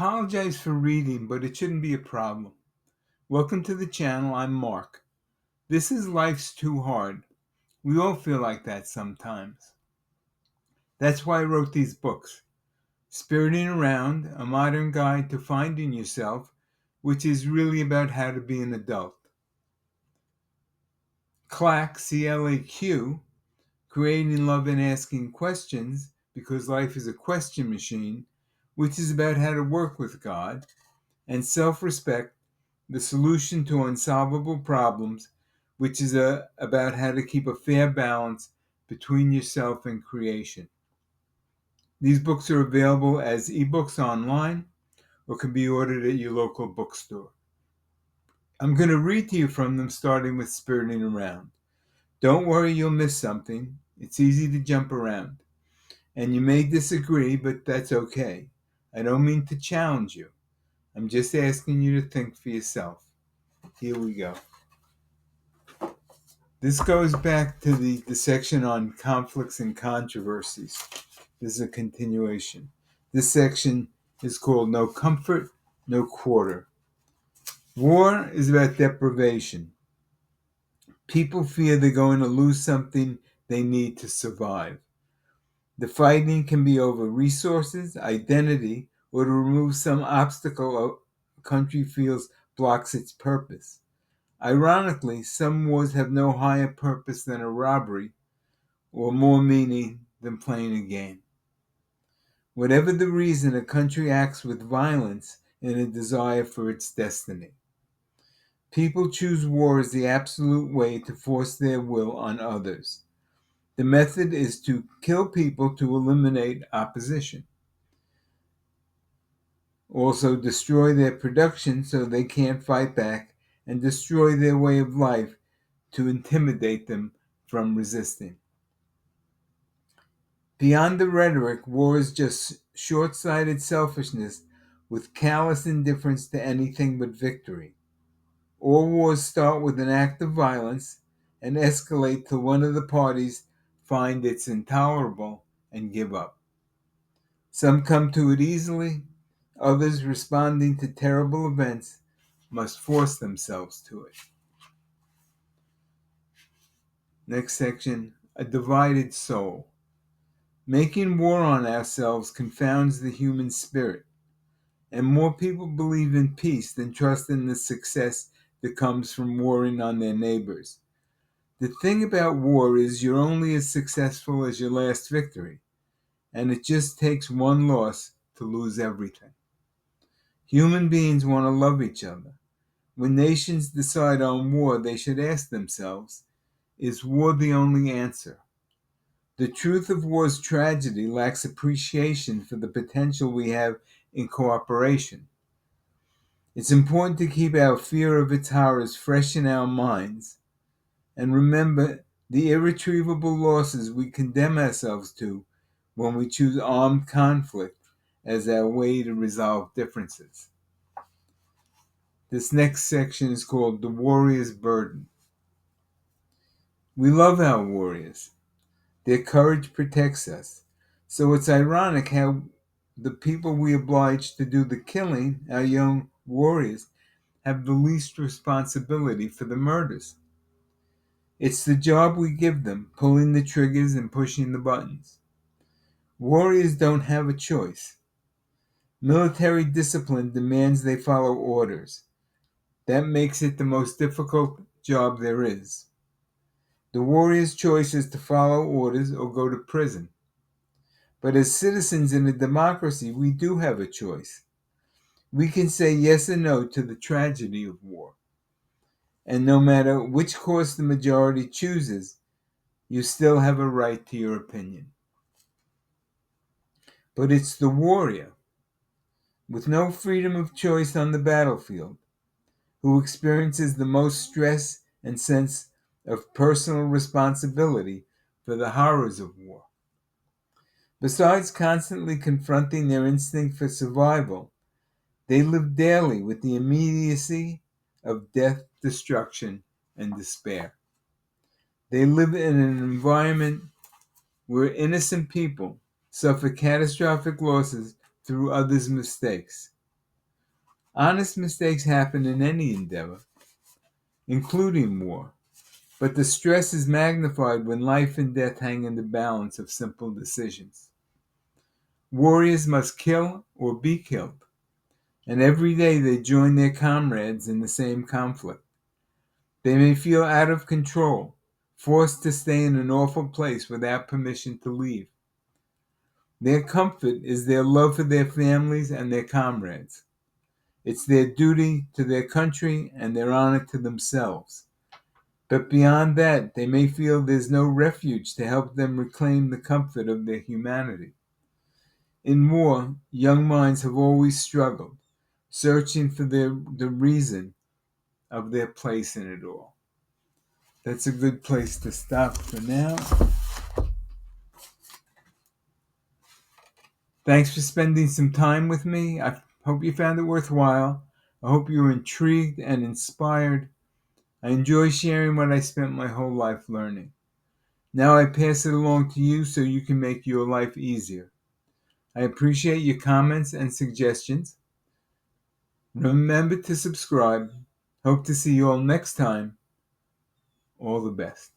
apologize for reading, but it shouldn't be a problem. Welcome to the channel. I'm Mark. This is Life's Too Hard. We all feel like that sometimes. That's why I wrote these books. Spiriting Around, a modern guide to finding yourself, which is really about how to be an adult. CLAQ, C-L-A-Q, Creating Love and Asking Questions, because life is a question machine, which is about how to work with God. And Self-Respect, the solution to unsolvable problems, which is about how to keep a fair balance between yourself and creation. These books are available as ebooks online or can be ordered at your local bookstore. I'm going to read to you from them, starting with Spiriting Around. Don't worry, you'll miss something. It's easy to jump around. And you may disagree, but that's okay. I don't mean to challenge you. I'm just asking you to think for yourself. Here we go. This goes back to the section on conflicts and controversies. This is a continuation. This section is called No Comfort, No Quarter. War is about deprivation. People fear they're going to lose something they need to survive. The fighting can be over resources, identity, or to remove some obstacle a country feels blocks its purpose. Ironically, some wars have no higher purpose than a robbery, or more meaning than playing a game. Whatever the reason, a country acts with violence in a desire for its destiny. People choose war as the absolute way to force their will on others. The method is to kill people to eliminate opposition. Also, destroy their production so they can't fight back, and destroy their way of life to intimidate them from resisting. Beyond the rhetoric, war is just short-sighted selfishness with callous indifference to anything but victory. All wars start with an act of violence and escalate till one of the parties find it's intolerable and give up. Some come to it easily, others, responding to terrible events, must force themselves to it. Next section, a divided soul. Making war on ourselves confounds the human spirit, and more people believe in peace than trust in the success that comes from warring on their neighbors. The thing about war is you're only as successful as your last victory, and it just takes one loss to lose everything. Human beings want to love each other. When nations decide on war, they should ask themselves, is war the only answer? The truth of war's tragedy lacks appreciation for the potential we have in cooperation. It's important to keep our fear of its horrors fresh in our minds and remember the irretrievable losses we condemn ourselves to when we choose armed conflict as our way to resolve differences. This next section is called The Warrior's Burden. We love our warriors. Their courage protects us. So it's ironic how the people we oblige to do the killing, our young warriors, have the least responsibility for the murders. It's the job we give them, pulling the triggers and pushing the buttons. Warriors don't have a choice. Military discipline demands they follow orders. That makes it the most difficult job there is. The warrior's choice is to follow orders or go to prison. But as citizens in a democracy, we do have a choice. We can say yes or no to the tragedy of war. And no matter which course the majority chooses, you still have a right to your opinion. But it's the warrior, with no freedom of choice on the battlefield, who experiences the most stress and sense of personal responsibility for the horrors of war. Besides constantly confronting their instinct for survival, they live daily with the immediacy of death, destruction, and despair. They live in an environment where innocent people suffer catastrophic losses through others' mistakes. Honest mistakes happen in any endeavor, including war, but the stress is magnified when life and death hang in the balance of simple decisions. Warriors must kill or be killed, and every day they join their comrades in the same conflict. They may feel out of control, forced to stay in an awful place without permission to leave. Their comfort is their love for their families and their comrades. It's their duty to their country and their honor to themselves. But beyond that, they may feel there's no refuge to help them reclaim the comfort of their humanity. In war, young minds have always struggled, searching for the reason of their place in it all. That's a good place to stop for now. Thanks for spending some time with me. I hope you found it worthwhile. I hope you were intrigued and inspired. I enjoy sharing what I spent my whole life learning. Now I pass it along to you so you can make your life easier. I appreciate your comments and suggestions. Remember to subscribe. Hope to see you all next time. All the best.